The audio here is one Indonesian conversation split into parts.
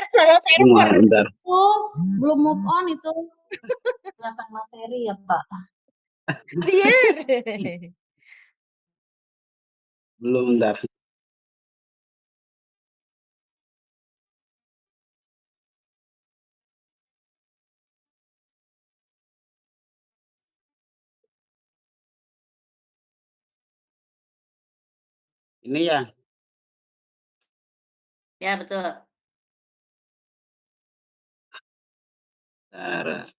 Salah server. Bentar. Belum move on itu. Kelihatan materi ya, Pak. Dia. Belum, bentar. Ini ya. Ya, betul. Bentar.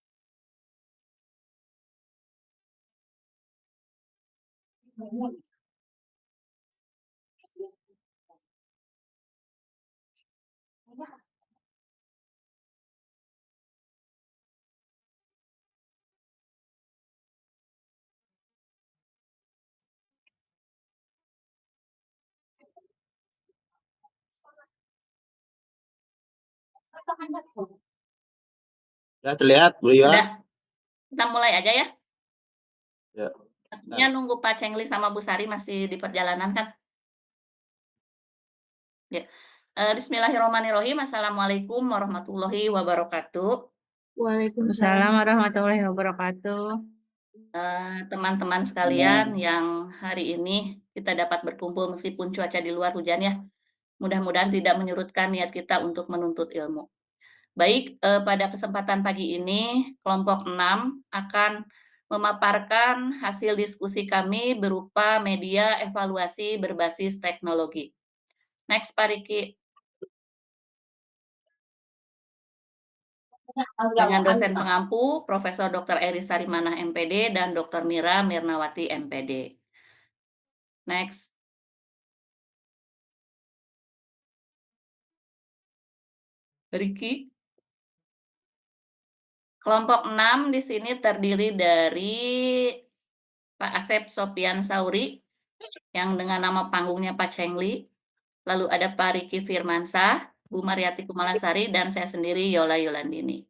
Sudah terlihat, Bu Yola? Sudah. Kita mulai aja ya. Ya. Tentunya nunggu Pak Cengli sama Bu Sari masih di perjalanan kan? Ya. Bismillahirrahmanirrahim. Assalamualaikum warahmatullahi wabarakatuh. Waalaikumsalam warahmatullahi wabarakatuh. Teman-teman sekalian yang hari ini kita dapat berkumpul meskipun cuaca di luar hujan ya. Mudah-mudahan tidak menyurutkan niat kita untuk menuntut ilmu. Baik, pada kesempatan pagi ini kelompok 6 akan memaparkan hasil diskusi kami berupa media evaluasi berbasis teknologi. Next, Pak Riki. Dengan dosen pengampu, Profesor Dr. Eri Sarimana MPD dan Dr. Mira Mirnawati MPD. Next. Riki. Kelompok 6 di sini terdiri dari Pak Asep Sopian Sauri, yang dengan nama panggungnya Pak Cengli. Lalu ada Pak Riki Firmansah, Bu Mariati Kumalasari, dan saya sendiri Yola Yolandini.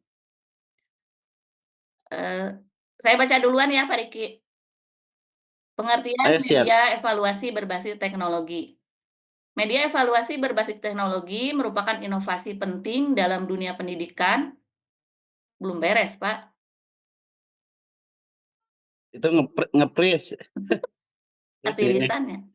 Saya baca duluan ya Pak Riki. Pengertian Ayo, siap. media evaluasi berbasis teknologi. Media evaluasi berbasis teknologi merupakan inovasi penting dalam dunia pendidikan. Belum beres, Pak. Itu ngepris. Atirisannya.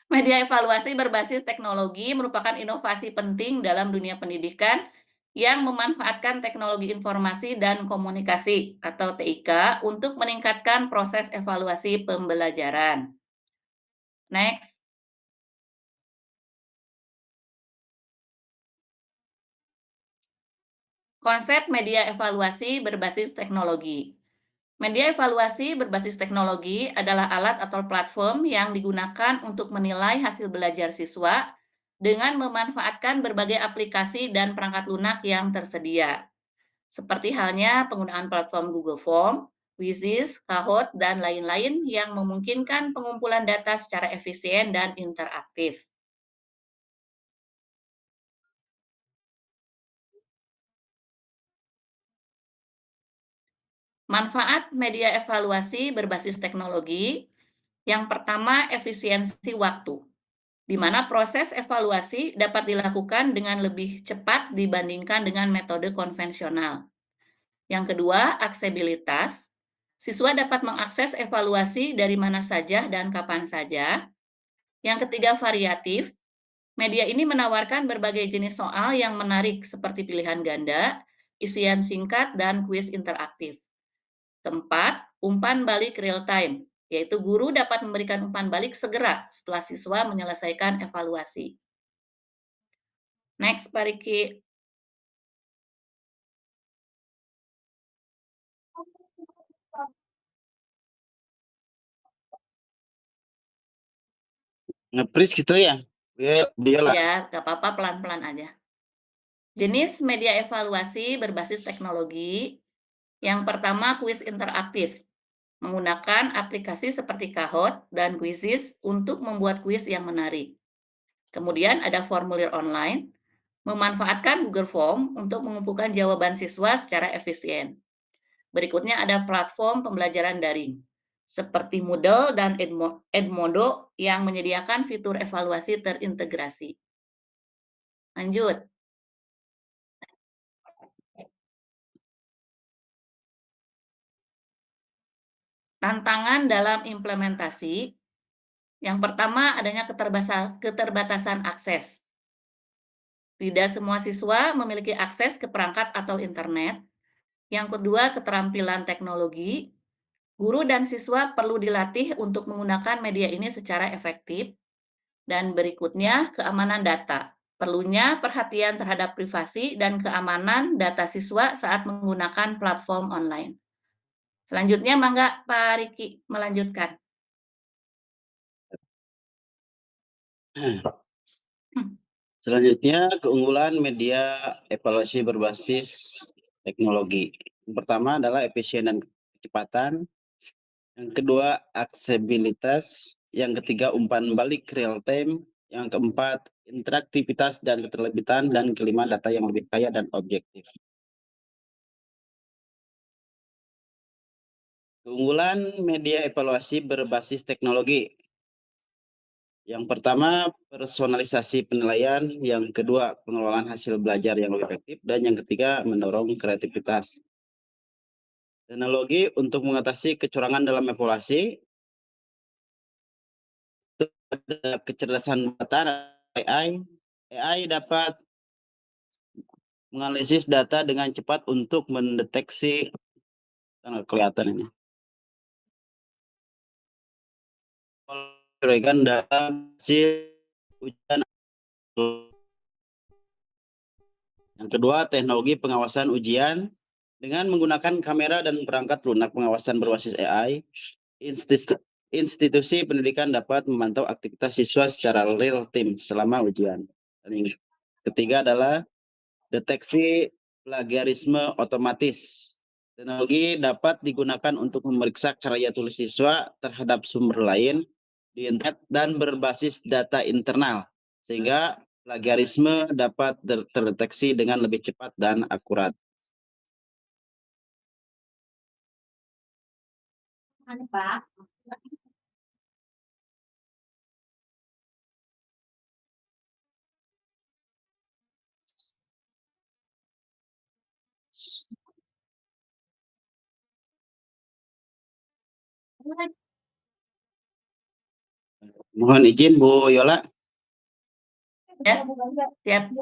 Media evaluasi berbasis teknologi merupakan inovasi penting dalam dunia pendidikan yang memanfaatkan teknologi informasi dan komunikasi atau TIK untuk meningkatkan proses evaluasi pembelajaran. Next. Konsep media evaluasi berbasis teknologi. Media evaluasi berbasis teknologi adalah alat atau platform yang digunakan untuk menilai hasil belajar siswa dengan memanfaatkan berbagai aplikasi dan perangkat lunak yang tersedia. Seperti halnya penggunaan platform Google Form, Quizzes, Kahoot, dan lain-lain yang memungkinkan pengumpulan data secara efisien dan interaktif. Manfaat media evaluasi berbasis teknologi. Yang pertama, efisiensi waktu, di mana proses evaluasi dapat dilakukan dengan lebih cepat dibandingkan dengan metode konvensional. Yang kedua, aksesibilitas. Siswa dapat mengakses evaluasi dari mana saja dan kapan saja. Yang ketiga, variatif. Media ini menawarkan berbagai jenis soal yang menarik seperti pilihan ganda, isian singkat, dan kuis interaktif. Keempat, umpan balik real time, yaitu guru dapat memberikan umpan balik segera setelah siswa menyelesaikan evaluasi. Next, Pak Riki. Ngepris gitu ya? Biola. Ya, nggak apa-apa, pelan-pelan aja. Jenis media evaluasi berbasis teknologi. Yang pertama, kuis interaktif. Menggunakan aplikasi seperti Kahoot dan Quizzes untuk membuat kuis yang menarik. Kemudian ada formulir online, memanfaatkan Google Form untuk mengumpulkan jawaban siswa secara efisien. Berikutnya ada platform pembelajaran daring, seperti Moodle dan Edmodo yang menyediakan fitur evaluasi terintegrasi. Lanjut. Tantangan dalam implementasi, yang pertama adanya keterbatasan akses. Tidak semua siswa memiliki akses ke perangkat atau internet. Yang kedua, keterampilan teknologi. Guru dan siswa perlu dilatih untuk menggunakan media ini secara efektif. Dan berikutnya, keamanan data. Perlunya perhatian terhadap privasi dan keamanan data siswa saat menggunakan platform online. Selanjutnya, mangga Pak Riki melanjutkan. Selanjutnya, keunggulan media evaluasi berbasis teknologi. Yang pertama adalah efisien dan kecepatan. Yang kedua, aksesibilitas. Yang ketiga, umpan balik real time. Yang keempat, interaktivitas dan keterlibatan. Dan kelima, data yang lebih kaya dan objektif. Keunggulan media evaluasi berbasis teknologi. Yang pertama, personalisasi penilaian. Yang kedua, pengelolaan hasil belajar yang lebih efektif. Dan yang ketiga, mendorong kreativitas. Teknologi untuk mengatasi kecurangan dalam evaluasi, ada kecerdasan buatan AI. AI dapat menganalisis data dengan cepat untuk mendeteksi, kelihatan ini, kecurigaan dalam hasil ujian. Yang kedua, teknologi pengawasan ujian dengan menggunakan kamera dan perangkat lunak pengawasan berbasis AI. Institusi pendidikan dapat memantau aktivitas siswa secara real time selama ujian. Dan yang ketiga adalah deteksi plagiarisme otomatis. Teknologi dapat digunakan untuk memeriksa karya tulis siswa terhadap sumber lain di internet dan berbasis data internal, sehingga plagiarisme dapat terdeteksi dengan lebih cepat dan akurat. Pak. Mohon izin Bu Yola. Ya, siap.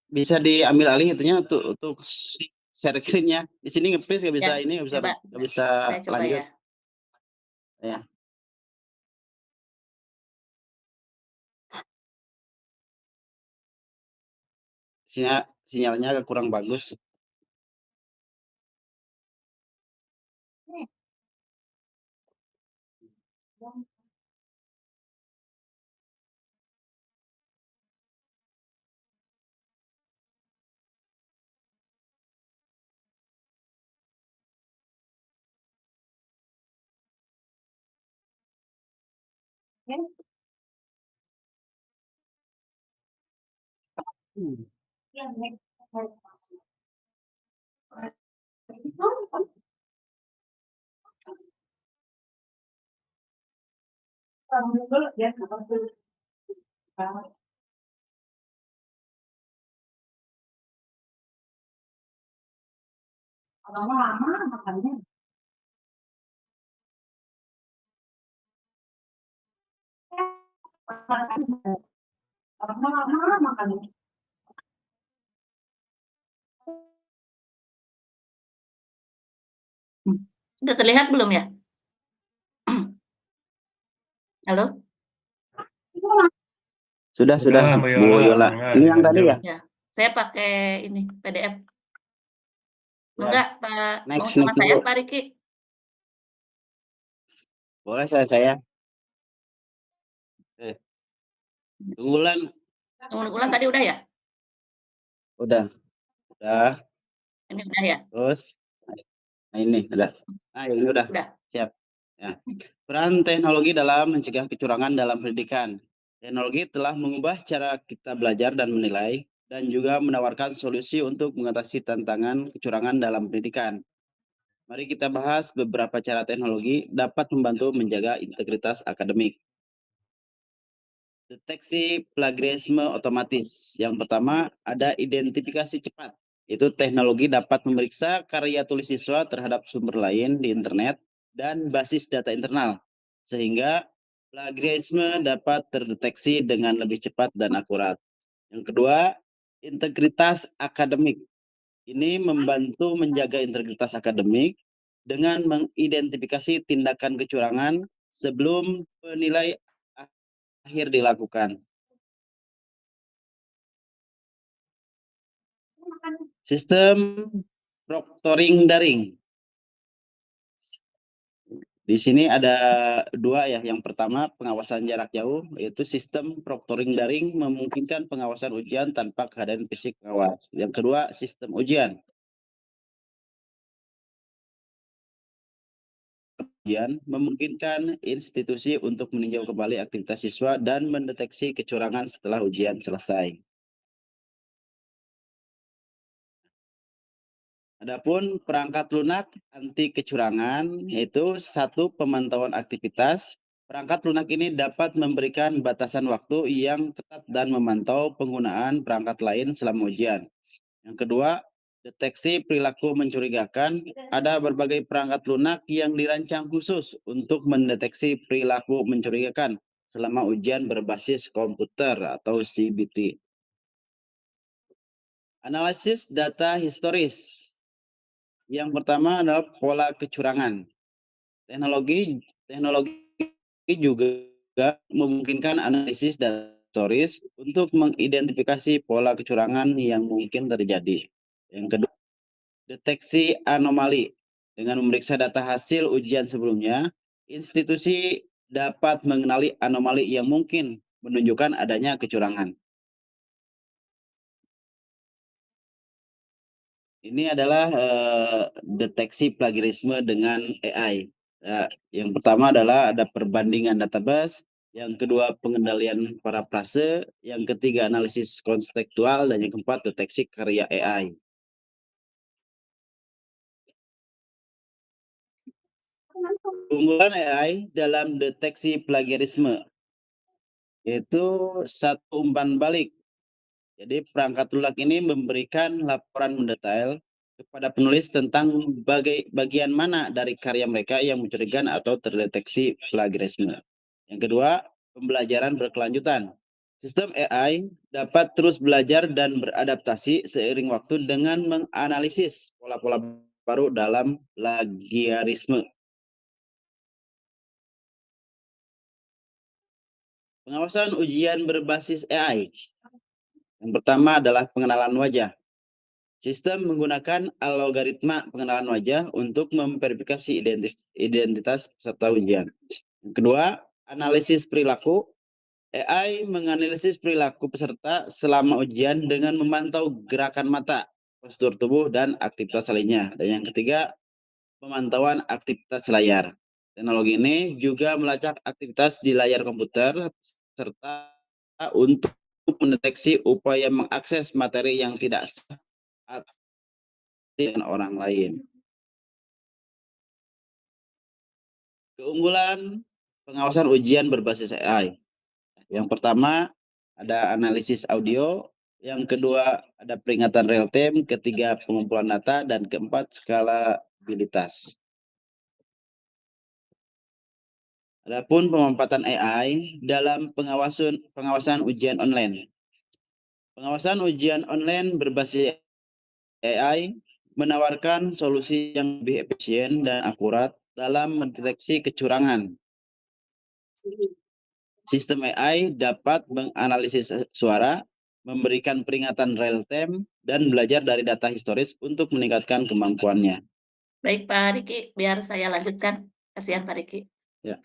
Bisa diambil alih itunya untuk share screen-nya. Di sini nge-freeze nggak bisa Ya, ini, nggak bisa, coba. nggak bisa Saya coba lanjut. ya. Ya. Sinyalnya kurang bagus. Lama makannya. Lama makannya. Sudah terlihat belum ya? Halo? Sudah, Bu Bu Yola. mangga Ini yang tadi ya? Ya, saya pakai ini PDF. Ya. Enggak, Pak, mau Next sama saya, dulu. Pak Riki? Boleh saya. Keunggulan. Keunggulan tadi udah ya? Udah. Ini udah ya? Terus, nah ini udah. Nah ini udah. Udah. Siap. Ya. Peran teknologi dalam mencegah kecurangan dalam pendidikan. Teknologi telah mengubah cara kita belajar dan menilai, dan juga menawarkan solusi untuk mengatasi tantangan kecurangan dalam pendidikan. Mari kita bahas beberapa cara teknologi dapat membantu menjaga integritas akademik. deteksi plagiarisme otomatis. Yang pertama ada identifikasi cepat. Itu teknologi dapat memeriksa karya tulis siswa terhadap sumber lain di internet dan basis data internal, sehingga plagiarisme dapat terdeteksi dengan lebih cepat dan akurat. Yang kedua, integritas akademik. Ini membantu menjaga integritas akademik dengan mengidentifikasi tindakan kecurangan sebelum penilai akhir dilakukan. Sistem proctoring daring. Di sini ada dua ya. Yang pertama pengawasan jarak jauh, yaitu sistem proctoring daring memungkinkan pengawasan ujian tanpa kehadiran fisik pengawas. Yang kedua sistem ujian. Ujian memungkinkan institusi untuk meninjau kembali aktivitas siswa dan mendeteksi kecurangan setelah ujian selesai. Adapun perangkat lunak anti kecurangan yaitu satu pemantauan aktivitas. Perangkat lunak ini dapat memberikan batasan waktu yang ketat dan memantau penggunaan perangkat lain selama ujian. Yang kedua, deteksi perilaku mencurigakan. Ada berbagai perangkat lunak yang dirancang khusus untuk mendeteksi perilaku mencurigakan selama ujian berbasis komputer atau CBT. Analisis data historis. Yang pertama adalah pola kecurangan. Teknologi juga memungkinkan analisis data historis untuk mengidentifikasi pola kecurangan yang mungkin terjadi. Yang kedua, deteksi anomali. Dengan memeriksa data hasil ujian sebelumnya, institusi dapat mengenali anomali yang mungkin menunjukkan adanya kecurangan. Ini adalah deteksi plagiarisme dengan AI. Yang pertama adalah ada perbandingan database, yang kedua pengendalian parafrase, yang ketiga analisis konstekstual, dan yang keempat deteksi karya AI. Keunggulan AI dalam deteksi plagiarisme yaitu satu umpan balik. Jadi perangkat lunak ini memberikan laporan mendetail kepada penulis tentang bagian mana dari karya mereka yang mencurigakan atau terdeteksi plagiarisme. Yang kedua, pembelajaran berkelanjutan. Sistem AI dapat terus belajar dan beradaptasi seiring waktu dengan menganalisis pola-pola baru dalam plagiarisme. Pengawasan ujian berbasis AI. Yang pertama adalah pengenalan wajah. Sistem menggunakan algoritma pengenalan wajah untuk memverifikasi identitas peserta ujian. Yang kedua, analisis perilaku. AI menganalisis perilaku peserta selama ujian dengan memantau gerakan mata, postur tubuh, dan aktivitas lainnya. Dan yang ketiga, pemantauan aktivitas layar. Teknologi ini juga melacak aktivitas di layar komputer serta untuk mendeteksi upaya mengakses materi yang tidak sah dengan orang lain. Keunggulan pengawasan ujian berbasis AI. Yang pertama ada analisis audio, yang kedua ada peringatan real time, ketiga pengumpulan data, dan keempat skalabilitas. Adapun pemanfaatan AI dalam pengawasan ujian online. Pengawasan ujian online berbasis AI menawarkan solusi yang lebih efisien dan akurat dalam mendeteksi kecurangan. Sistem AI dapat menganalisis suara, memberikan peringatan real time, dan belajar dari data historis untuk meningkatkan kemampuannya. Baik Pak Riki, biar saya lanjutkan. Kasihan Pak Riki. Ya.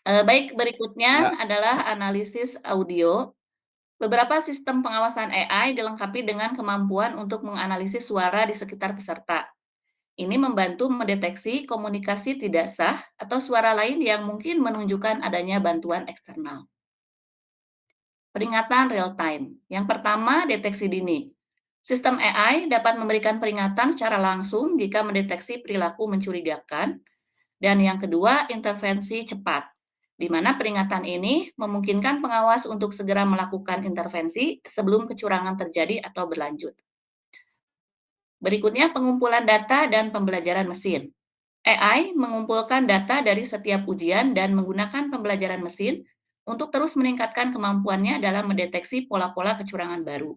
Baik, berikutnya Ya. adalah analisis audio. Beberapa sistem pengawasan AI dilengkapi dengan kemampuan untuk menganalisis suara di sekitar peserta. Ini membantu mendeteksi komunikasi tidak sah atau suara lain yang mungkin menunjukkan adanya bantuan eksternal. Peringatan real time. Yang pertama, deteksi dini. Sistem AI dapat memberikan peringatan secara langsung jika mendeteksi perilaku mencurigakan. Dan yang kedua, intervensi cepat. di mana peringatan ini memungkinkan pengawas untuk segera melakukan intervensi sebelum kecurangan terjadi atau berlanjut. Berikutnya, pengumpulan data dan pembelajaran mesin. AI mengumpulkan data dari setiap ujian dan menggunakan pembelajaran mesin untuk terus meningkatkan kemampuannya dalam mendeteksi pola-pola kecurangan baru.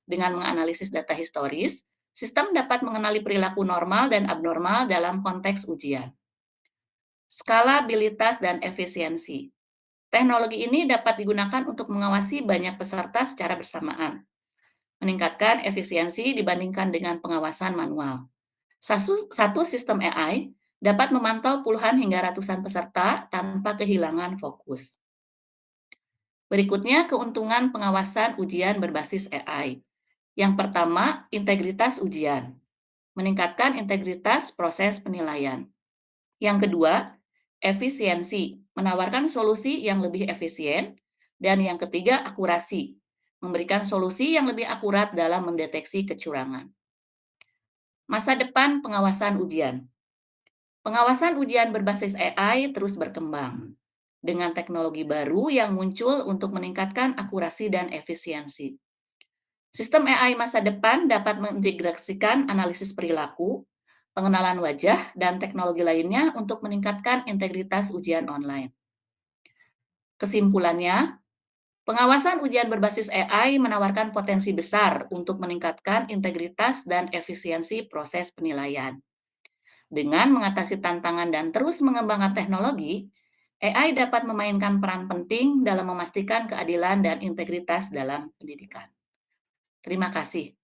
Dengan menganalisis data historis, sistem dapat mengenali perilaku normal dan abnormal dalam konteks ujian. Skalabilitas dan efisiensi. Teknologi ini dapat digunakan untuk mengawasi banyak peserta secara bersamaan, meningkatkan efisiensi dibandingkan dengan pengawasan manual. Satu sistem AI dapat memantau puluhan hingga ratusan peserta tanpa kehilangan fokus. Berikutnya, keuntungan pengawasan ujian berbasis AI. Yang pertama, integritas ujian. Meningkatkan integritas proses penilaian. Yang kedua, efisiensi, menawarkan solusi yang lebih efisien. Dan yang ketiga, akurasi, memberikan solusi yang lebih akurat dalam mendeteksi kecurangan. Masa depan pengawasan ujian. Pengawasan ujian berbasis AI terus berkembang dengan teknologi baru yang muncul untuk meningkatkan akurasi dan efisiensi. Sistem AI masa depan dapat mengintegrasikan analisis perilaku, pengenalan wajah, dan teknologi lainnya untuk meningkatkan integritas ujian online. Kesimpulannya, pengawasan ujian berbasis AI menawarkan potensi besar untuk meningkatkan integritas dan efisiensi proses penilaian. Dengan mengatasi tantangan dan terus mengembangkan teknologi, AI dapat memainkan peran penting dalam memastikan keadilan dan integritas dalam pendidikan. Terima kasih.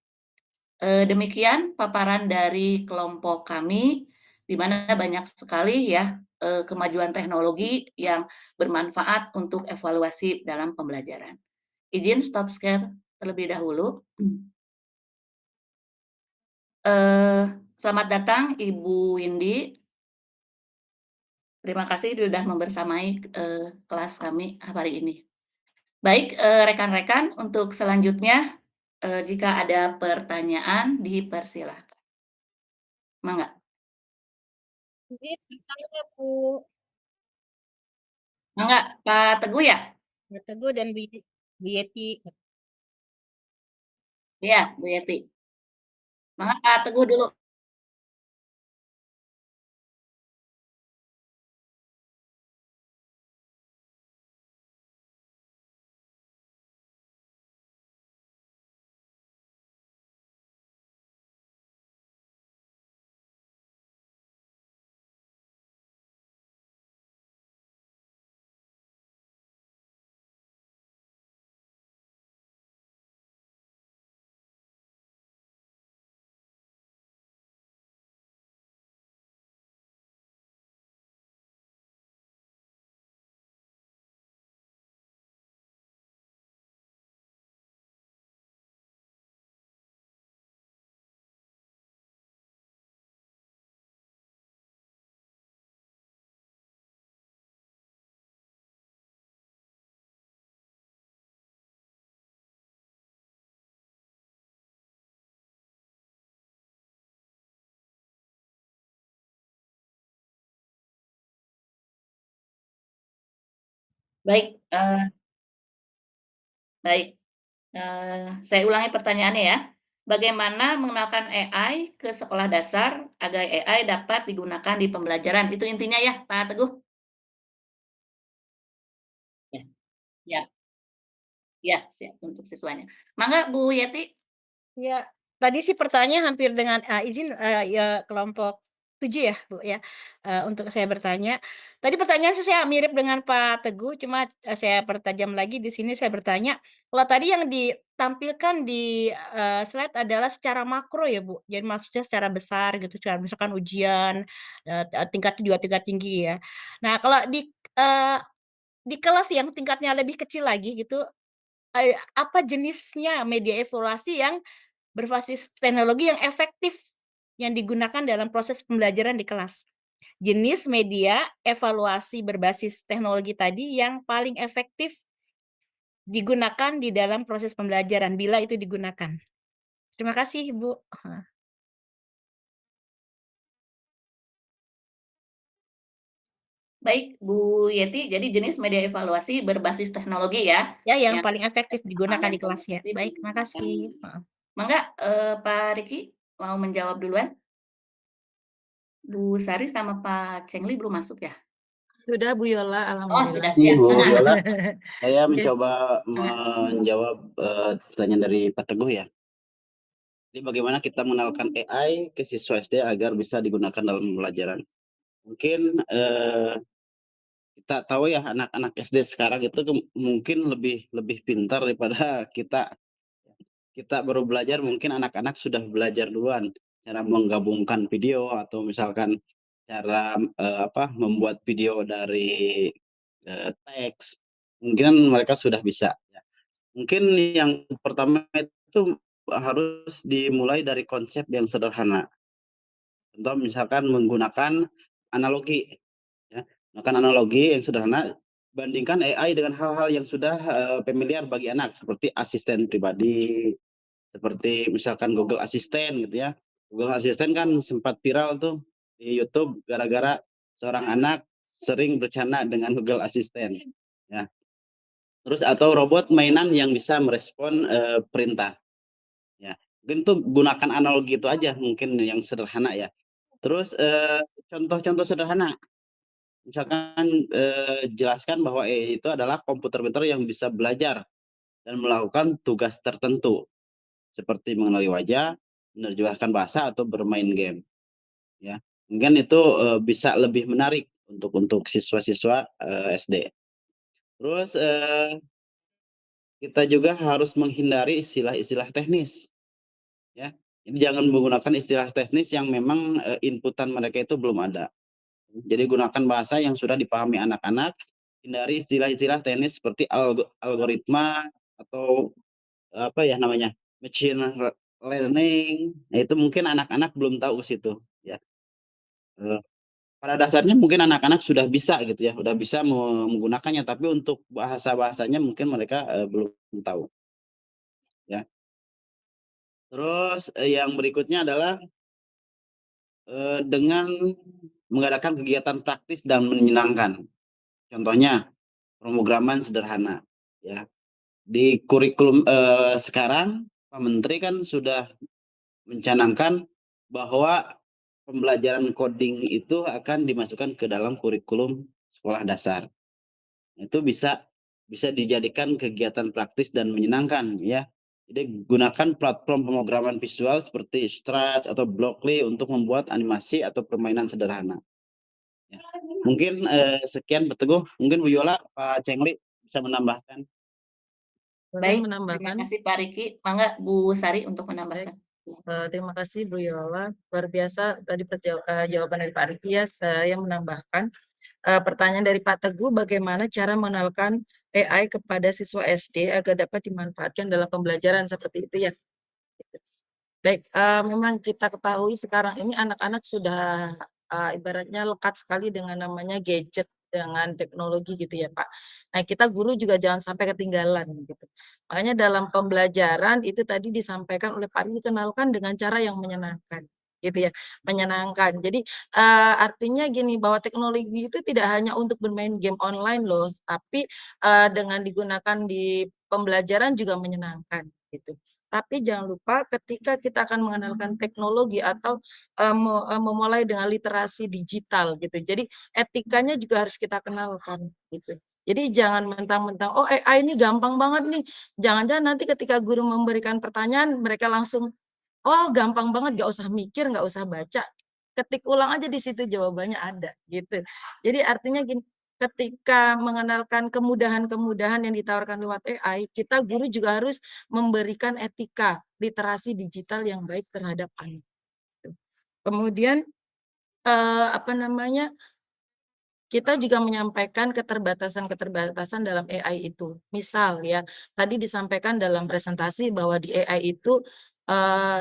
Demikian paparan dari kelompok kami, di mana banyak sekali ya kemajuan teknologi yang bermanfaat untuk evaluasi dalam pembelajaran. Izin stop share terlebih dahulu. Selamat datang Ibu Windy. Terima kasih sudah membersamai kelas kami hari ini. Baik, rekan-rekan, untuk selanjutnya jika ada pertanyaan dipersilahkan. Mangga. Izin bertanya, Bu. Mangga, Pak Teguh ya? Pak Teguh dan Bu Yeti. Iya, Bu Yeti. Mangga Pak Teguh dulu. Baik, baik. Saya ulangi pertanyaannya ya. Bagaimana mengenalkan AI ke sekolah dasar agar AI dapat digunakan di pembelajaran? Itu intinya ya, Pak Teguh? Ya, ya, ya, siap untuk siswanya. Mangga Bu Yeti. Ya, tadi sih pertanyaan hampir dengan izin ya kelompok 7 ya, Bu ya. Untuk saya bertanya. Tadi pertanyaan saya mirip dengan Pak Teguh, cuma saya pertajam lagi di sini saya bertanya, kalau tadi yang ditampilkan di slide adalah secara makro ya, Bu. Jadi maksudnya secara besar gitu, misalkan ujian tingkat juga tingkat tinggi ya. Nah, kalau di kelas yang tingkatnya lebih kecil lagi gitu, apa jenisnya media evaluasi yang berbasis teknologi yang efektif yang digunakan dalam proses pembelajaran di kelas? Jenis media evaluasi berbasis teknologi tadi yang paling efektif digunakan di dalam proses pembelajaran bila itu digunakan. Terima kasih, Bu. Baik, Bu Yeti, jadi jenis media evaluasi berbasis teknologi ya, Ya, yang yang paling efektif digunakan yang di paling kelasnya. efektif Baik, digunakan. makasih. Heeh. Mangga, Pak Riki mau menjawab duluan? Bu Sari sama Pak Cengli belum masuk ya? Sudah Bu Yola, Oh, alhamdulillah. sudah Terima kasih siap. Bu Yola. Saya Oke. mencoba Mangga. menjawab pertanyaan dari Pak Teguh ya. Jadi bagaimana kita mengenalkan AI ke siswa SD agar bisa digunakan dalam pembelajaran. Mungkin kita tahu ya anak-anak SD sekarang itu mungkin lebih lebih pintar daripada kita. Kita baru belajar mungkin anak-anak sudah belajar duluan cara menggabungkan video atau misalkan cara, membuat video dari, teks, mungkin mereka sudah bisa ya. Mungkin yang pertama itu harus dimulai dari konsep yang sederhana. Contoh misalkan menggunakan analogi ya, menggunakan analogi yang sederhana, bandingkan AI dengan hal-hal yang sudah, familiar bagi anak seperti asisten pribadi, seperti misalkan Google Assistant gitu ya. Google Assistant kan sempat viral tuh di YouTube gara-gara seorang anak sering bercanda dengan Google Assistant, ya. Terus atau robot mainan yang bisa merespon, perintah, ya. Mungkin tuh gunakan analogi itu aja mungkin yang sederhana ya. Terus, contoh-contoh sederhana, misalkan, jelaskan bahwa AI itu adalah komputer pintar yang bisa belajar dan melakukan tugas tertentu. Seperti mengenali wajah, menerjemahkan bahasa, atau bermain game, ya. Mungkin itu, bisa lebih menarik untuk siswa-siswa, SD. Terus, kita juga harus menghindari istilah-istilah teknis, ya. Jadi jangan menggunakan istilah teknis yang memang, inputan mereka itu belum ada. Jadi gunakan bahasa yang sudah dipahami anak-anak, hindari istilah-istilah teknis seperti algoritma atau apa ya namanya, machine learning. Nah, itu mungkin anak-anak belum tahu ke situ, ya. Eee, pada dasarnya mungkin anak-anak sudah bisa gitu ya, udah bisa menggunakannya, tapi untuk bahasa-bahasanya mungkin mereka, belum tahu, ya. Terus, yang berikutnya adalah, dengan mengadakan kegiatan praktis dan menyenangkan. Contohnya, pemrograman sederhana, ya. Di kurikulum, sekarang Pak Menteri kan sudah mencanangkan bahwa pembelajaran coding itu akan dimasukkan ke dalam kurikulum sekolah dasar. Itu bisa bisa dijadikan kegiatan praktis dan menyenangkan ya. Jadi gunakan platform pemrograman visual seperti Scratch atau Blockly untuk membuat animasi atau permainan sederhana. Ya. Mungkin, sekian Pak Teguh, mungkin Bu Yola, Pak Cengli bisa menambahkan. Boleh Baik, terima menambahkan? kasih Pak Riki. Mangga Bu Sari untuk Baik. menambahkan. Terima kasih Bu Yola. Luar biasa tadi jawaban dari Pak Riki ya. Saya menambahkan pertanyaan dari Pak Teguh, bagaimana cara mengenalkan AI kepada siswa SD agar dapat dimanfaatkan dalam pembelajaran seperti itu ya. Baik, memang kita ketahui sekarang ini anak-anak sudah ibaratnya lekat sekali dengan namanya gadget, dengan teknologi gitu ya Pak. Nah kita guru juga jangan sampai ketinggalan gitu. Makanya dalam pembelajaran itu tadi disampaikan oleh Pak Riki, kenalkan dengan cara yang menyenangkan gitu ya, menyenangkan. Jadi artinya gini, bahwa teknologi itu tidak hanya untuk bermain game online loh, tapi dengan digunakan di pembelajaran juga menyenangkan gitu. Tapi jangan lupa ketika kita akan mengenalkan teknologi atau memulai dengan literasi digital gitu. Jadi etikanya juga harus kita kenalkan gitu. Jadi jangan mentang-mentang, oh AI ini gampang banget nih. Jangan-jangan nanti ketika guru memberikan pertanyaan, mereka langsung, oh gampang banget, gak usah mikir, gak usah baca. Ketik ulang aja di situ jawabannya ada gitu. Jadi artinya gini, ketika mengenalkan kemudahan-kemudahan yang ditawarkan lewat AI, kita guru juga harus memberikan etika literasi digital yang baik terhadap anak. Kemudian apa namanya, kita juga menyampaikan keterbatasan-keterbatasan dalam AI itu. Misal ya, tadi disampaikan dalam presentasi bahwa di AI itu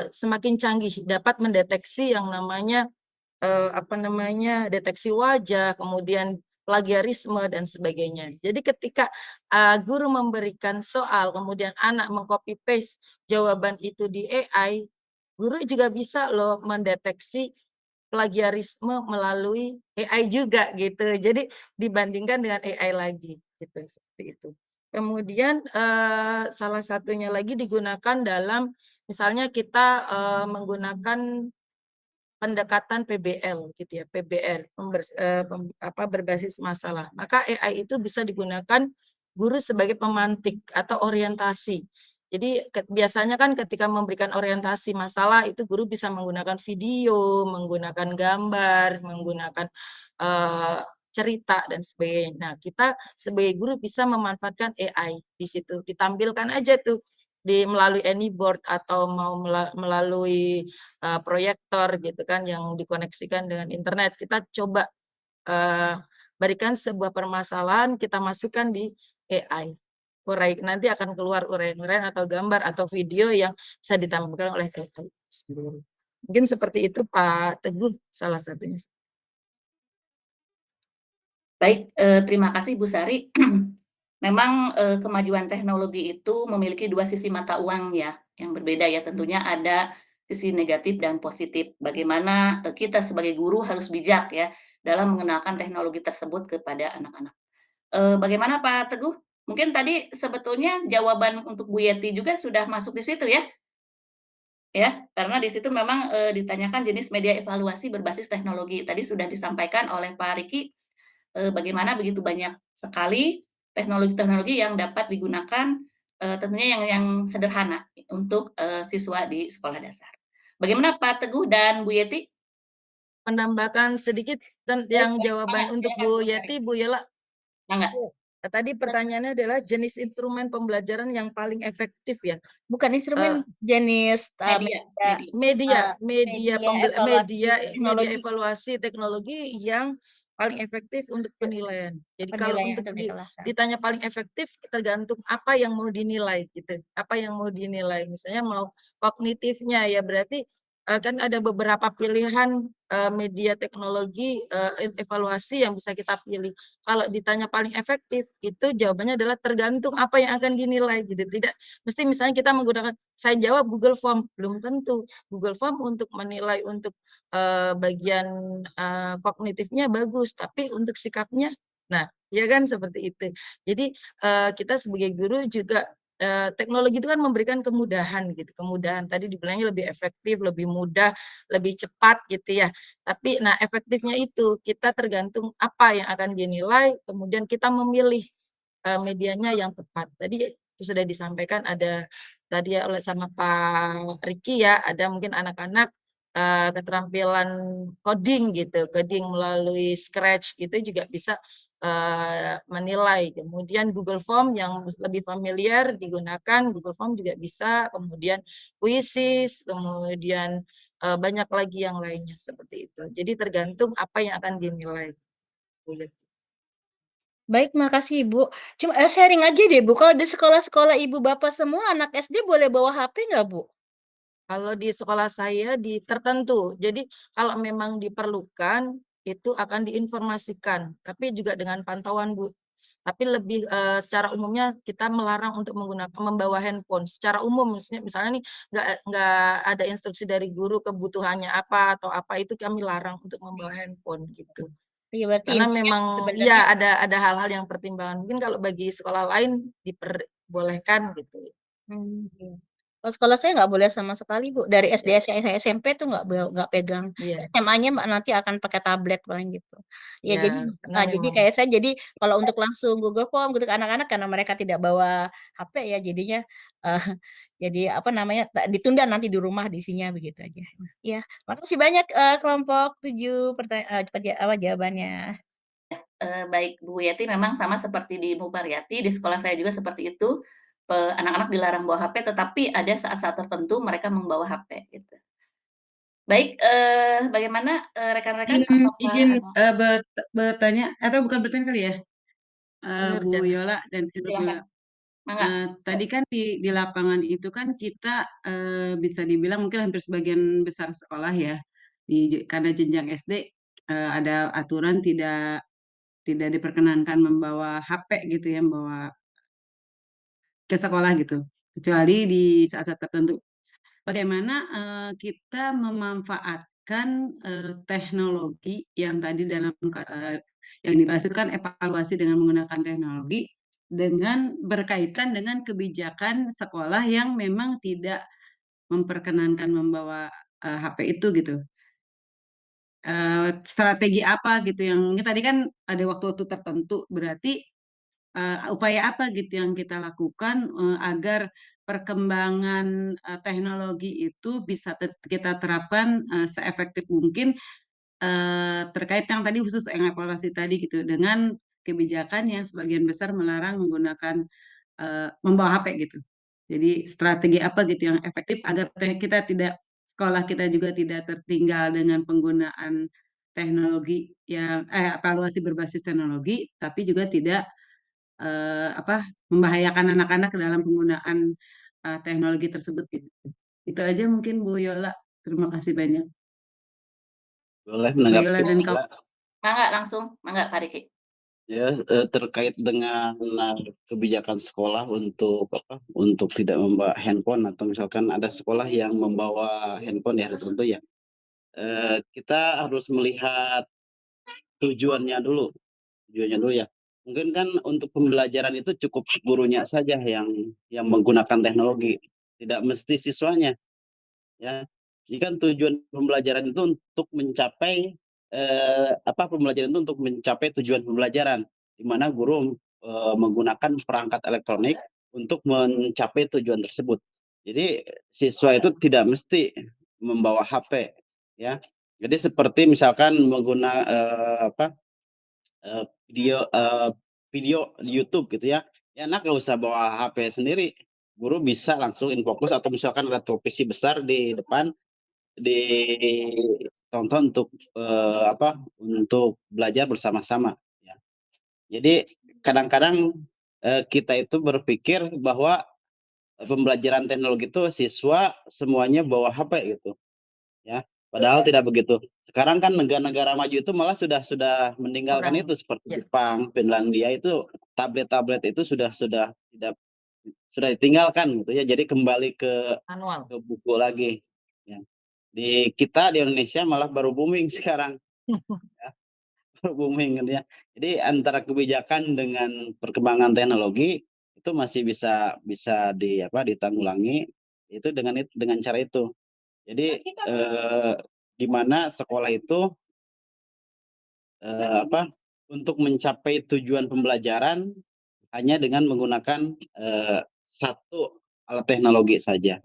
semakin canggih, dapat mendeteksi yang namanya apa namanya, deteksi wajah, kemudian plagiarisme dan sebagainya. Jadi ketika guru memberikan soal, kemudian anak mengcopy paste jawaban itu di AI, guru juga bisa loh mendeteksi plagiarisme melalui AI juga gitu. Jadi dibandingkan dengan AI lagi gitu, seperti itu. Kemudian salah satunya lagi digunakan dalam misalnya kita menggunakan pendekatan PBL gitu ya, PBL berbasis masalah. Maka AI itu bisa digunakan guru sebagai pemantik atau orientasi. Jadi biasanya kan ketika memberikan orientasi masalah itu guru bisa menggunakan video, menggunakan gambar, menggunakan cerita dan sebagainya. Nah, kita sebagai guru bisa memanfaatkan AI di situ. Ditampilkan aja tuh melalui AnyBoard atau mau melalui proyektor gitu kan yang dikoneksikan dengan internet. Kita coba berikan sebuah permasalahan, kita masukkan di AI. Nanti akan keluar uraian-uraian atau gambar atau video yang bisa ditampilkan oleh AI sendiri. Mungkin seperti itu Pak Teguh salah satunya. Baik, terima kasih Bu Sari. Memang kemajuan teknologi itu memiliki dua sisi mata uang ya, yang berbeda ya. Tentunya ada sisi negatif dan positif. Bagaimana kita sebagai guru harus bijak ya dalam mengenalkan teknologi tersebut kepada anak-anak. Bagaimana Pak Teguh? Mungkin tadi sebetulnya jawaban untuk Bu Yeti juga sudah masuk di situ ya? Ya, karena di situ memang ditanyakan jenis media evaluasi berbasis teknologi. Tadi sudah disampaikan oleh Pak Riki bagaimana begitu banyak sekali teknologi-teknologi yang dapat digunakan, tentunya yang sederhana untuk, siswa di sekolah dasar. Bagaimana Pak Teguh dan Bu Yeti? Menambahkan sedikit Baik yang baik, jawaban mangga, untuk silakan Bu Bu Sari. Yeti, Bu Yola. Mangga. Tadi pertanyaannya adalah jenis instrumen pembelajaran yang paling efektif ya. Bukan instrumen, Eh, jenis Media media. media evaluasi media teknologi, evaluasi teknologi yang paling efektif untuk penilaian. Jadi kalau penilaian untuk untuk di kelasan. ditanya paling efektif tergantung apa yang mau dinilai gitu. Apa yang mau dinilai. Misalnya mau kognitifnya ya berarti kan ada beberapa pilihan media teknologi evaluasi yang bisa kita pilih. Kalau ditanya paling efektif itu jawabannya adalah tergantung apa yang akan dinilai gitu. Tidak mesti misalnya kita menggunakan saya jawab Google Form, belum tentu. Google Form untuk menilai untuk bagian kognitifnya bagus, tapi untuk sikapnya, nah, ya kan seperti itu. Jadi kita sebagai guru juga teknologi itu kan memberikan kemudahan gitu, kemudahan tadi dibilangnya lebih efektif, lebih mudah, lebih cepat gitu ya. Tapi nah efektifnya itu kita tergantung apa yang akan dinilai, kemudian kita memilih medianya yang tepat. Tadi itu sudah disampaikan ada tadi ya oleh sama Pak Riki ya, ada mungkin anak-anak keterampilan coding gitu, coding melalui Scratch gitu juga bisa menilai. Kemudian Google Form yang lebih familiar digunakan, Google Form juga bisa, kemudian Quizzes, kemudian banyak lagi yang lainnya seperti itu. Jadi tergantung apa yang akan dinilai. Baik, makasih Ibu. Cuma sharing aja deh Bu, kalau di sekolah-sekolah Ibu Bapak semua anak SD boleh bawa HP nggak Bu? Kalau di sekolah saya di tertentu, jadi kalau memang diperlukan itu akan diinformasikan, tapi juga dengan pantauan Bu. Tapi lebih secara umumnya kita melarang untuk membawa handphone. Secara umum misalnya nih nggak ada instruksi dari guru kebutuhannya apa atau apa itu kami larang untuk membawa handphone gitu. Iya berarti Karena intinya memang sebenarnya ya ada hal-hal yang pertimbangan. Mungkin kalau bagi sekolah lain diperbolehkan gitu. iya. Kalau sekolah saya nggak boleh sama sekali Bu, dari SD, SMP tuh nggak pegang. Iya, SMA-nya nanti akan pakai tablet paling gitu. Ya ya karena jadi memang kayak saya jadi kalau untuk langsung Google Form gitu ke anak-anak karena mereka tidak bawa HP ya jadinya eee, jadi apa namanya, ditunda nanti di rumah diisinya begitu aja. Iya, makasih banyak, kelompok 7 jawabannya. Baik Bu Yeti memang sama seperti di Bu Pariyati, di sekolah saya juga seperti itu, anak-anak dilarang bawa HP, tetapi ada saat-saat tertentu mereka membawa HP gitu. Baik, bagaimana, rekan-rekan Izin apakah izin, ada bertanya atau bukan bertanya kali ya, Bu Nurjana. Yola dan Ibu silakan, Yola. mangga. Tadi kan di lapangan itu kan kita, bisa dibilang mungkin hampir sebagian besar sekolah ya, karena jenjang SD, ada aturan tidak tidak diperkenankan membawa HP gitu ya, membawa ke sekolah gitu, kecuali di saat-saat tertentu. Bagaimana, kita memanfaatkan teknologi yang tadi yang dibahas itu kan evaluasi dengan menggunakan teknologi dengan berkaitan dengan kebijakan sekolah yang memang tidak memperkenankan membawa HP itu gitu. Strategi apa gitu yang mungkin tadi kan ada waktu-waktu tertentu, berarti upaya apa gitu yang kita lakukan agar perkembangan teknologi itu bisa kita terapkan seefektif mungkin terkait yang tadi khusus yang evaluasi tadi gitu dengan kebijakan yang sebagian besar melarang menggunakan membawa HP gitu. Jadi strategi apa gitu yang efektif agar sekolah kita juga tidak tertinggal dengan penggunaan teknologi yang evaluasi berbasis teknologi, tapi juga tidak membahayakan anak-anak dalam penggunaan teknologi tersebut gitu. Itu aja mungkin Bu Yola. Terima kasih banyak. Boleh Bu menanggapi Yola dan Mbak? Mangga langsung, mangga Pak Riki. Ya, terkait dengan kebijakan sekolah untuk untuk tidak membawa handphone atau misalkan ada sekolah yang membawa handphone ya tentu ya. Kita harus melihat tujuannya dulu, ya. Mungkin kan untuk pembelajaran itu cukup gurunya saja yang menggunakan teknologi, tidak mesti siswanya. Ya, jadi kan tujuan pembelajaran itu untuk mencapai pembelajaran itu untuk mencapai tujuan pembelajaran, di mana guru menggunakan perangkat elektronik untuk mencapai tujuan tersebut. Jadi siswa itu tidak mesti membawa HP, ya. Jadi seperti misalkan menggunakan video di YouTube gitu ya, ya anak nggak usah bawa HP sendiri, guru bisa langsung fokus atau misalkan ada televisi besar di depan ditonton untuk belajar bersama-sama ya. Jadi kadang-kadang kita itu berpikir bahwa pembelajaran teknologi itu siswa semuanya bawa HP gitu ya. Padahal tidak begitu. Sekarang kan negara-negara maju itu malah sudah meninggalkan Kurang. itu seperti Ya. Jepang, Finlandia itu tablet-tablet itu sudah tidak ditinggalkan gitu ya. Jadi kembali ke Manual. buku lagi. Ya. Di kita di Indonesia malah baru booming sekarang, baru booming gitu ya. Jadi antara kebijakan dengan perkembangan teknologi itu masih bisa bisa ditanggulangi itu dengan cara itu. Jadi gimana sekolah itu untuk mencapai tujuan pembelajaran hanya dengan menggunakan satu alat teknologi saja,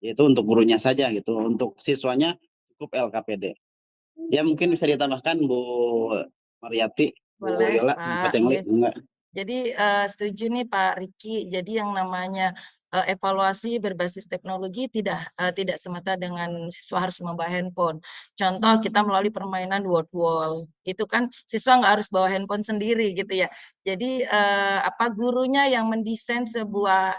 yaitu untuk gurunya saja gitu, untuk siswanya cukup LKPD. Ya mungkin bisa ditambahkan Bu Mariati, Bu Boleh, Yola, Pak Pak. Cengli, Ya. enggak? Jadi setuju nih Pak Riki. Jadi yang namanya evaluasi berbasis teknologi tidak semata dengan siswa harus membawa handphone. Contoh kita melalui permainan word wall. Itu kan siswa nggak harus bawa handphone sendiri gitu ya. Jadi gurunya yang mendesain sebuah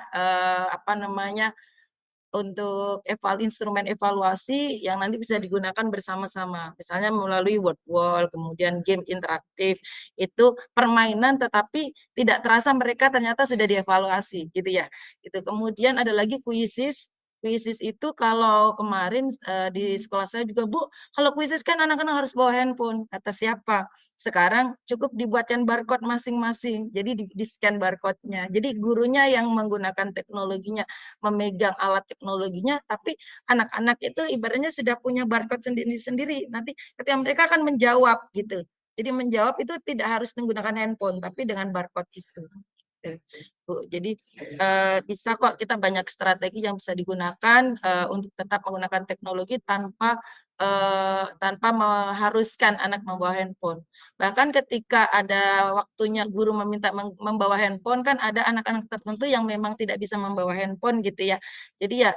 untuk instrumen evaluasi yang nanti bisa digunakan bersama-sama. Misalnya melalui word wall, kemudian game interaktif, itu permainan tetapi tidak terasa mereka ternyata sudah dievaluasi gitu ya. Itu kemudian ada lagi kuisis. Kuisis itu kalau kemarin di sekolah saya juga, Bu, kalau kuisis kan anak-anak harus bawa handphone. Kata siapa? Sekarang cukup dibuatkan barcode masing-masing. Jadi di-scan barcode-nya. Jadi gurunya yang menggunakan teknologinya, memegang alat teknologinya, tapi anak-anak itu ibaratnya sudah punya barcode sendiri-sendiri. Nanti ketika mereka akan menjawab gitu. Jadi menjawab itu tidak harus menggunakan handphone, tapi dengan barcode itu. Bu, jadi bisa kok kita banyak strategi yang bisa digunakan untuk tetap menggunakan teknologi tanpa mengharuskan anak membawa handphone. Bahkan ketika ada waktunya guru meminta membawa handphone, kan ada anak-anak tertentu yang memang tidak bisa membawa handphone gitu ya. Jadi ya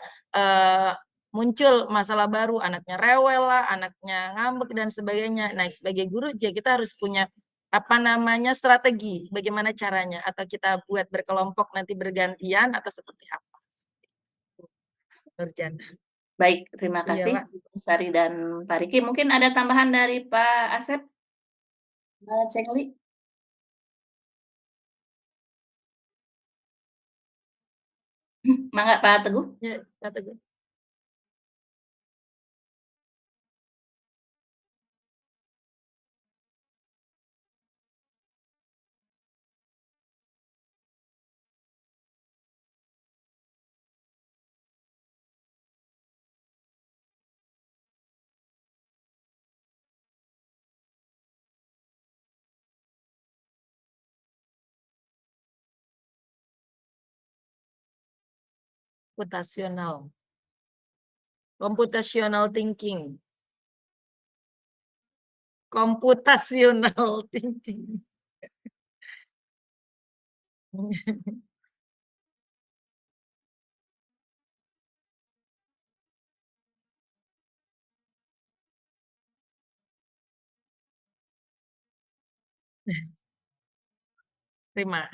muncul masalah baru, anaknya rewel lah, anaknya ngambek dan sebagainya. Nah, sebagai guru ya kita harus punya strategi, bagaimana caranya, atau kita buat berkelompok nanti bergantian atau seperti apa? Nurjana. Baik, terima kasih Iyalah. Bu Sari dan Pak Riki. Mungkin ada tambahan dari Pak Asep, Mbak Cengli? Mangga Pak Teguh. Ya, Pak Teguh. Computational thinking. Computational thinking. Terima.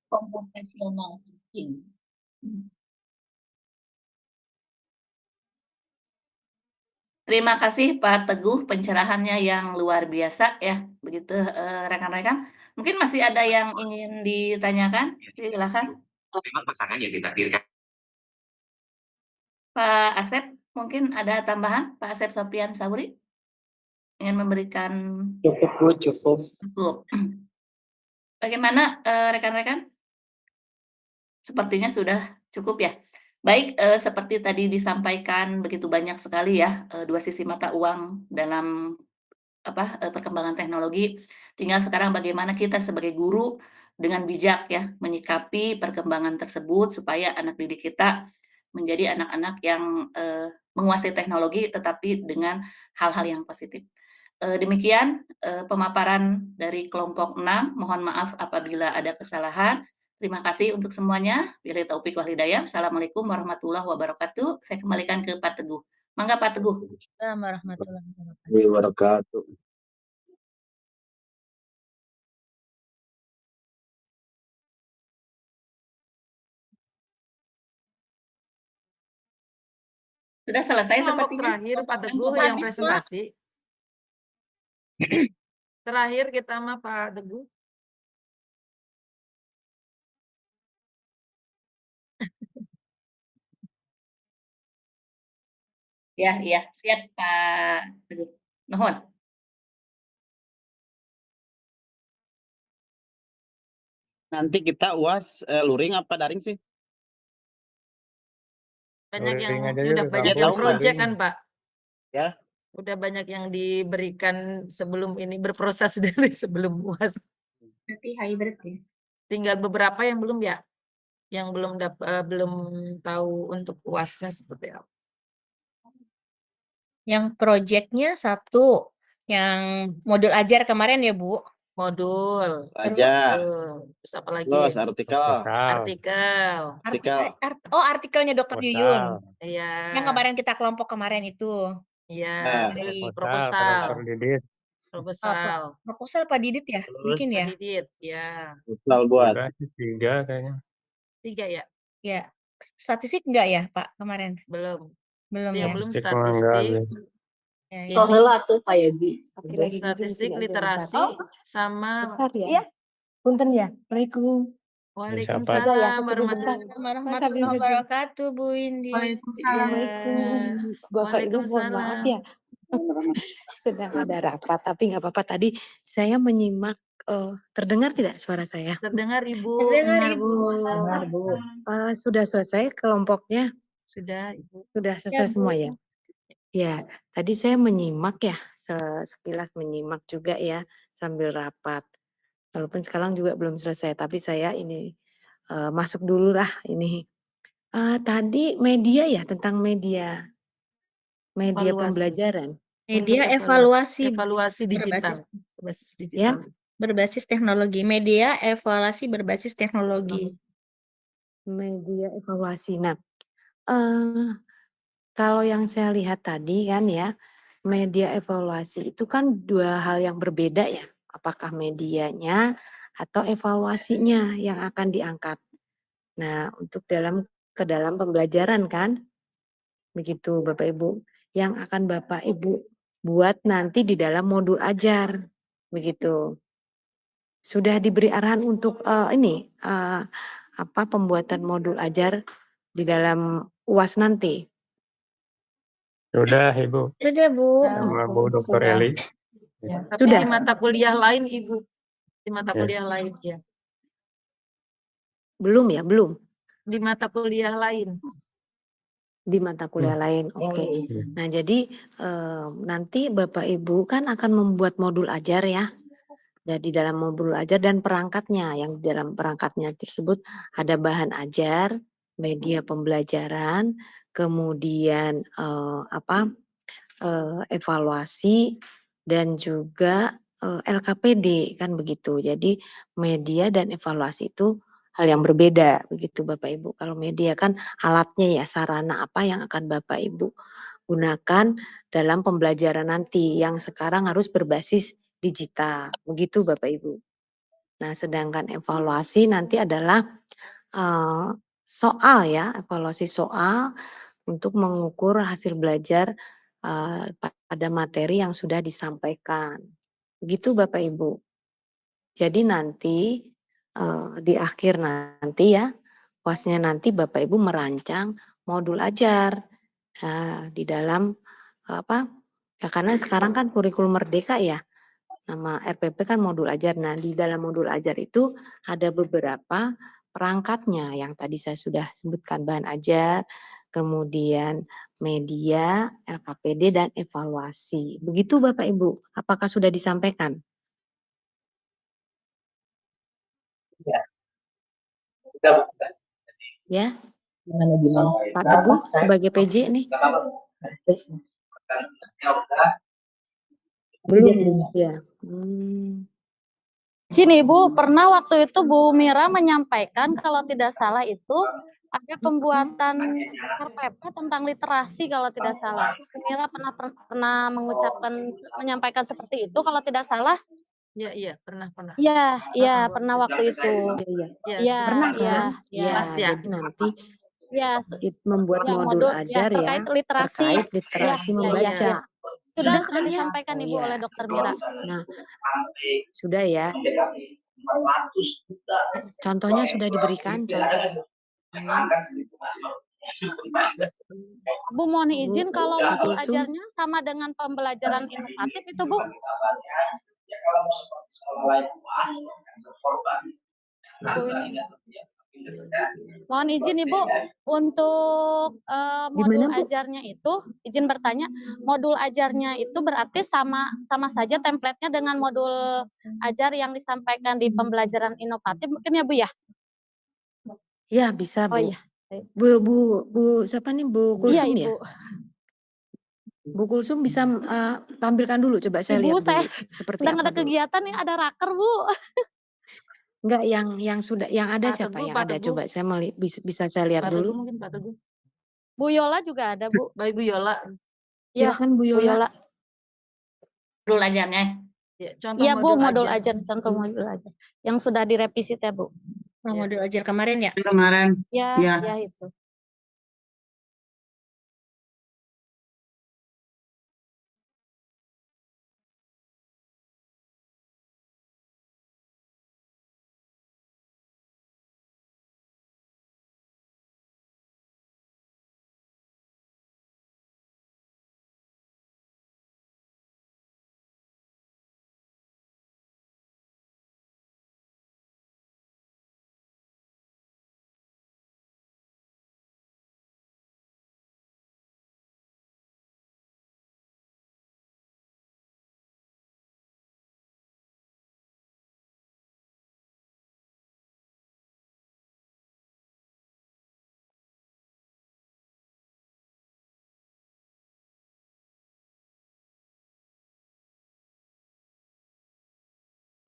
Computational thinking. Terima kasih Pak Teguh pencerahannya yang luar biasa ya, begitu rekan-rekan. Mungkin masih ada yang ingin ditanyakan? Silakan. Memang pasangan yang ditakdirkan. Pak Asep, mungkin ada tambahan? Pak Asep Sopian Sauri ingin memberikan Cukup Bu, cukup. cukup. Bagaimana rekan-rekan? Sepertinya sudah cukup ya. Baik, seperti tadi disampaikan begitu banyak sekali ya, 2 sisi mata uang dalam perkembangan teknologi. Tinggal sekarang bagaimana kita sebagai guru dengan bijak ya menyikapi perkembangan tersebut supaya anak didik kita menjadi anak-anak yang, menguasai teknologi tetapi dengan hal-hal yang positif. Demikian, pemaparan dari kelompok 6. Mohon maaf apabila ada kesalahan. Terima kasih untuk semuanya. Billahi taufik wal hidayah. Assalamualaikum warahmatullahi wabarakatuh. Saya kembalikan ke Pak Teguh. Mangga Pak Teguh. Assalamualaikum warahmatullahi wabarakatuh. Wabarakatuh. Sudah selesai Kelompok sepertinya. terakhir Pak Kelompok Teguh keempat yang habis, Pak. presentasi. Terakhir kita mah Pak Teguh. Ya, iya, siap Pak Teguh. Nuhun. Nanti kita UAS luring apa daring sih? Banyak yang Luring aja udah yuk, banyak gampang. yang Tahu project luring. kan Pak. Ya. Udah banyak yang diberikan sebelum ini berproses dari sebelum UAS. Nanti hybrid ya. Tinggal beberapa yang belum ya, yang belum tahu untuk UASnya seperti apa. Yang proyeknya 1, yang modul ajar kemarin ya Bu. Modul. pelajar, Terus apa lagi? terus artikel, Artikel. Artikelnya Dokter Yuyun. Iya. Yang kemarin kita kelompok kemarin itu. Iya. Nah. Terus Baik. proposal. Proposal Pak Didit ya? Bikin ya? Didit. Ya. Proposal buat. 3 ya? Ya. Statistik enggak ya Pak kemarin? Belum. Belum Yang ya? belum statistik. Ya, Ini Soalnya tuh kayak statistik, literasi, sama bentar ya. Punten ya. Waalaikumsalam. Waalaikumsalam Warahmatullahi wabarakatuh Bu Windy. Waalaikumsalam. Bapak Ibu mohon maaf ya. Sedang ada rapat tapi nggak apa-apa. Tadi saya menyimak, terdengar tidak suara saya? Terdengar Ibu. Terdengar Ibu. Dengar Bu. Sudah selesai kelompoknya? Sudah Ibu. Sudah selesai semua ya? Ya, tadi saya menyimak ya, sekilas menyimak juga ya sambil rapat. Walaupun sekarang juga belum selesai, tapi saya ini masuk dulu lah ini. Tadi media ya, tentang media Evaluasi. pembelajaran. Media evaluasi digital. Berbasis digital. Berbasis teknologi. Media evaluasi berbasis teknologi. Media evaluasi. Nah, kalau yang saya lihat tadi kan ya, media evaluasi itu kan dua hal yang berbeda ya. Apakah medianya atau evaluasinya yang akan diangkat. Nah, untuk ke dalam pembelajaran kan, begitu Bapak Ibu, yang akan Bapak Ibu buat nanti di dalam modul ajar, begitu. Sudah diberi arahan untuk pembuatan modul ajar di dalam UAS nanti. Sudah Ibu. Sudah Bu. Sama Bu Dr. Eli. Ya. Tapi Sudah. di mata kuliah lain Ibu. Di mata kuliah lain ya. Belum ya, belum. Di mata kuliah lain. Di mata kuliah lain, oke. Nah, jadi nanti Bapak Ibu kan akan membuat modul ajar ya. Jadi dalam modul ajar dan perangkatnya, yang di dalam perangkatnya tersebut ada bahan ajar, media pembelajaran, kemudian evaluasi dan juga LKPD kan begitu. Jadi media dan evaluasi itu hal yang berbeda begitu Bapak Ibu. Kalau media kan alatnya ya, sarana apa yang akan Bapak Ibu gunakan dalam pembelajaran nanti yang sekarang harus berbasis digital. Begitu Bapak Ibu. Nah, sedangkan evaluasi nanti adalah soal ya, evaluasi soal untuk mengukur hasil belajar pada materi yang sudah disampaikan. Begitu Bapak Ibu. Jadi nanti di akhir nanti ya, UASnya nanti Bapak Ibu merancang modul ajar di dalam ya karena sekarang kan kurikulum merdeka ya, nama RPP kan modul ajar. Nah, di dalam modul ajar itu ada beberapa perangkatnya yang tadi saya sudah sebutkan, bahan ajar, kemudian media, LKPD, dan evaluasi. Begitu Bapak Ibu, apakah sudah disampaikan? Ya. Gimana? Pak Teguh sebagai PJ nih. Belum ya. Sini Bu, pernah waktu itu Bu Mira menyampaikan kalau tidak salah itu ada pembuatan RPP tentang literasi kalau tidak salah. Bu Mira pernah menyampaikan seperti itu kalau tidak salah. Iya, pernah. Iya, pernah waktu itu. Iya, pernah iya, ya. iya. Jadi nanti membuat Ya, modul ajar ya terkait literasi membaca. Sudah kan ya? disampaikan Ibu oleh Dokter Mira. Nah, sudah ya. Contohnya sudah diberikan contoh. Bu mohon izin kalau modul Kulsum. ajarnya sama dengan pembelajaran inovatif itu Bu. Mohon izin Ibu untuk modul Gimana, Bu? ajarnya itu izin bertanya, modul ajarnya itu berarti sama saja template-nya dengan modul ajar yang disampaikan di pembelajaran inovatif mungkin ya Bu ya? Ya, bisa Bu. Oh iya. Bu siapa nih Bu Kulsum Iya, ya? Ibu. Bu Kulsum bisa tampilkan dulu, coba saya Ibu, lihat saya dulu seperti sedang apa ada dulu. kegiatan nih, ada raker, Bu. Enggak, yang sudah yang ada Pak siapa Teguh, yang Pak ada? Teguh, Coba saya bisa saya lihat Pak Teguh dulu. mungkin Pak Teguh. Bu Yola juga ada, Bu. Baik Bu Yola, Iya, Silakan Bu Bu Yola. Yola. Dulu ajarnya. ya, contoh Iya, Bu, modul modul aja. ajar, contoh modul ajar. Yang sudah direvisi ya, Bu. Oh, Ya. modul ajar kemarin ya? Kemarin. Ya, Ya. ya itu.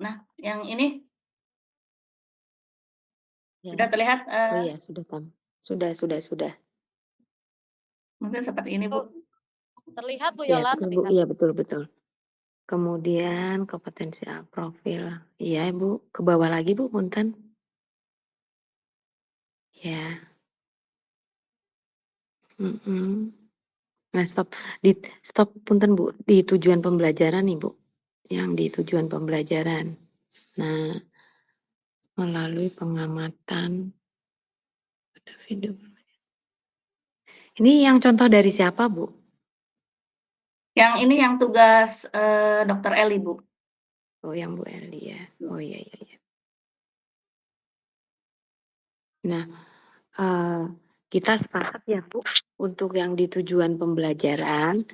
Nah, yang ini Ya. sudah terlihat Oh iya, sudah. mungkin seperti ini, Bu. Terlihat, Bu Iya, Yola, betul Bu. terlihat. Iya, betul. Kemudian kompetensi profil. Iya, Bu. Ke bawah lagi, Bu, punten. Ya. Nah, stop punten Bu, di tujuan pembelajaran nih Bu. Yang di tujuan pembelajaran. Nah, melalui pengamatan ada video. Ini yang contoh dari siapa Bu? Yang ini yang tugas Dr. Eli, Bu. Oh, yang Bu Eli ya. Oh iya. Nah, kita sepakat ya Bu, untuk yang di tujuan pembelajaran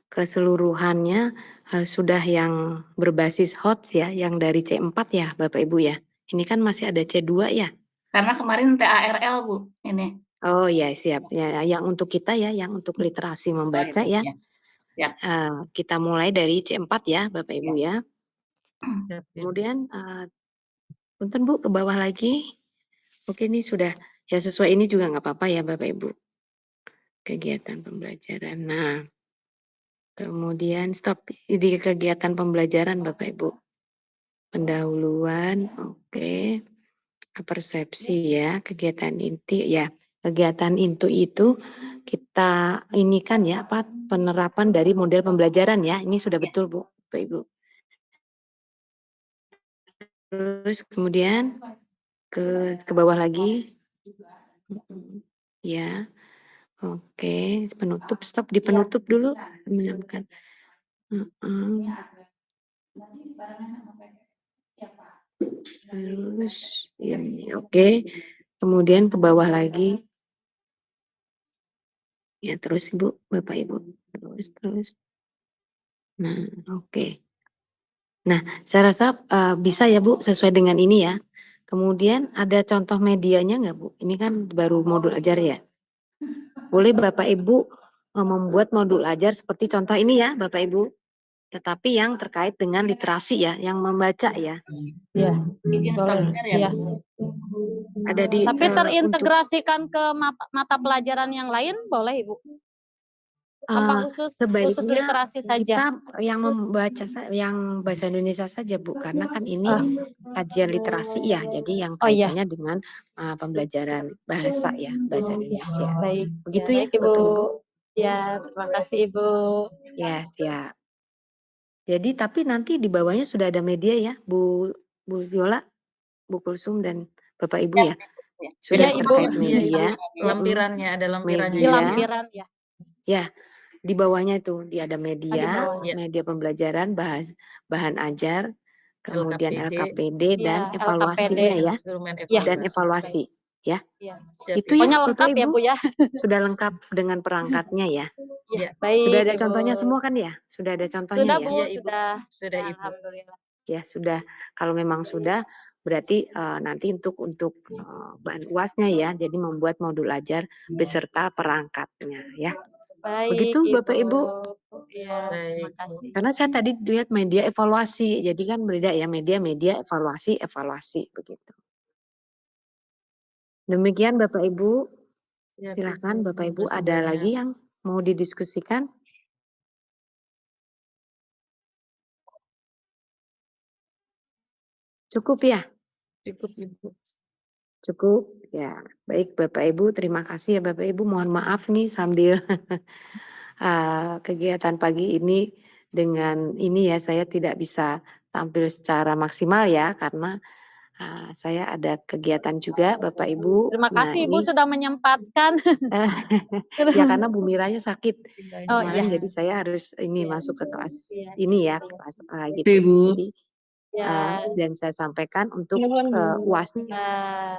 keseluruhannya sudah yang berbasis HOTS ya, yang dari C4 ya Bapak Ibu ya. Ini kan masih ada C2 ya. Karena kemarin TARL, Bu, ini. Oh ya, siap. Ya, yang untuk kita ya, yang untuk literasi membaca itu, ya. ya. Kita mulai dari C4 ya Bapak Ibu ya. Siap, ya. Kemudian punten Bu, ke bawah lagi. Oke, ini sudah ya, sesuai ini juga nggak apa-apa ya Bapak Ibu. Kegiatan pembelajaran. Nah, kemudian stop di kegiatan pembelajaran Bapak Ibu. Pendahuluan, oke. Persepsi ya, kegiatan inti ya. Kegiatan itu kita ini kan ya, penerapan dari model pembelajaran ya. Ini sudah betul Bu, Bapak Ibu. Terus kemudian ke bawah lagi. Ya. Oke, penutup, stop di penutup dulu. Menyampaikan. Terus ini oke. Kemudian ke bawah lagi. Ya, terus Ibu, Bapak Ibu. Terus. Nah, oke. Nah, saya rasa bisa ya Bu, sesuai dengan ini ya. Kemudian ada contoh medianya nggak Bu? Ini kan baru modul ajar ya. Boleh Bapak Ibu membuat modul ajar seperti contoh ini ya Bapak Ibu. Tetapi yang terkait dengan literasi ya, yang membaca ya. Iya, Izin stop boleh. share ya, Iya. Bu. Ada di Tapi untuk terintegrasikan ke mata pelajaran yang lain boleh, Ibu? Apa khusus sebaiknya literasi saja? kita yang membaca yang bahasa Indonesia saja Bu, karena kan ini kajian literasi ya, jadi yang Oh iya. kaitannya dengan pembelajaran bahasa ya, bahasa Indonesia. Baik. Begitu ya, Baik, Ibu. Bapak Ibu. Ya, terima kasih Ibu. Ya, siap. Jadi tapi nanti di bawahnya sudah ada media ya, Bu Yola, Bu Kulsum dan Bapak Ibu ya. Sudah Ya, Ibu. terkait Iya, media. Ibu. Lampirannya, ada lampirannya. Di Media. lampiran ya. Ya, di bawahnya itu di ada di media, bawah. Ya. media pembelajaran, bahan ajar, kemudian LKPD dan Ya, evaluasinya LKPD. ya, Instrumen dan evaluasi. evaluasi ya. Iya. Siap, Itu Ibu. ya Pokoknya Bapak lengkap ya, Ibu, Bu ya. sudah lengkap dengan perangkatnya ya. Ya, Ya. baik, Sudah ada Ibu. contohnya semua kan ya? Sudah ada contohnya Sudah, ya? Bu, Iya, Ibu. sudah. Sudah, Ya, Ibu. alhamdulillah. Ya sudah. Kalau memang sudah, berarti nanti untuk bahan UASnya ya, jadi membuat modul ajar beserta perangkatnya ya. Baik, Begitu Bapak Ibu. Iya, terima Baik, Bu. kasih. Karena saya tadi lihat media evaluasi, jadi kan beda ya media evaluasi begitu. Demikian Bapak Ibu, Siap, silahkan Ibu. Bapak Terima Ibu kasih ada banyak. lagi yang mau didiskusikan? Cukup ya? Cukup, Ibu. Cukup? Ya, baik Bapak Ibu, terima kasih ya Bapak Ibu. Mohon maaf nih sambil kegiatan pagi ini dengan ini ya saya tidak bisa tampil secara maksimal ya karena saya ada kegiatan juga Bapak Ibu. Terima Nah kasih Ibu ini sudah menyempatkan. ya karena Bu Miranya sakit Terima kasih Oh kemarin banyak. iya. jadi saya harus ini Iya. masuk ke kelas Iya. ini ya kelas A Itu gitu. Ibu. Jadi Ya. dan saya sampaikan untuk Nuhun, Bu. UASnya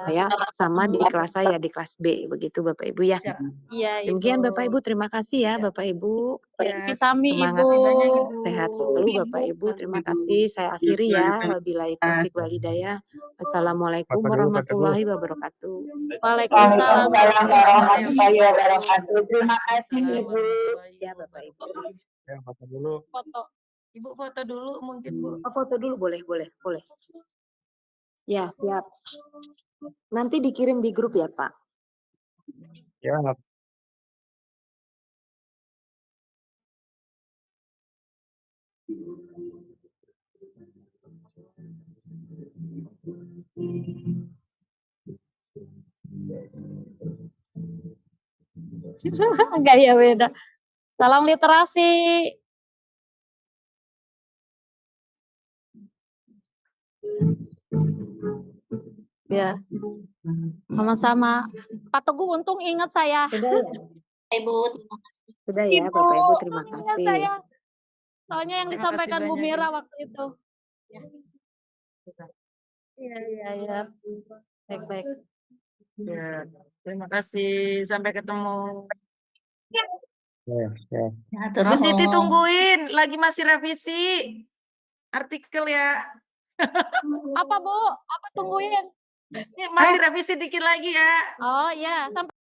saya sama di kelas saya di kelas B begitu Bapak Ibu ya. Siap. Iya, Ibu. Demikian Bapak Ibu terima kasih ya Ya. Bapak Ibu. Ya. Sami Terima Ibu. kasih banyak, Ibu. Sehat selalu Bapak Ibu. Terima kasih. Saya akhiri ya. Wabillahi taufiq walhidayah. Assalamualaikum warahmatullahi wabarakatuh. Waalaikumsalam warahmatullahi wabarakatuh. Terima kasih, Waalaikumsalam Ibu. warahmatullahi Ya Bapak Ibu. wabarakatuh. Ya, foto dulu. Foto. Ibu foto dulu mungkin, Bu. Oh, foto dulu boleh. Ya siap. Nanti dikirim di grup ya Pak. Ya, Gaya beda. Salam literasi. Ya, sama-sama. Pak Teguh untung ingat saya. Sudah ya. Ibu, terima kasih. Sudah ya Ibu, Bapak Ibu terima ingat kasih. saya. Soalnya yang Terima kasih disampaikan Bu banyak, Mira Ibu. waktu itu. Iya. Baik. Siap. Terima kasih. Sampai ketemu. ya. Ya, atur Bu Siti nuhun. tungguin. Lagi masih revisi artikel ya. Apa Bu? Apa tungguin? Ini masih revisi dikit lagi ya. Oh iya, sampai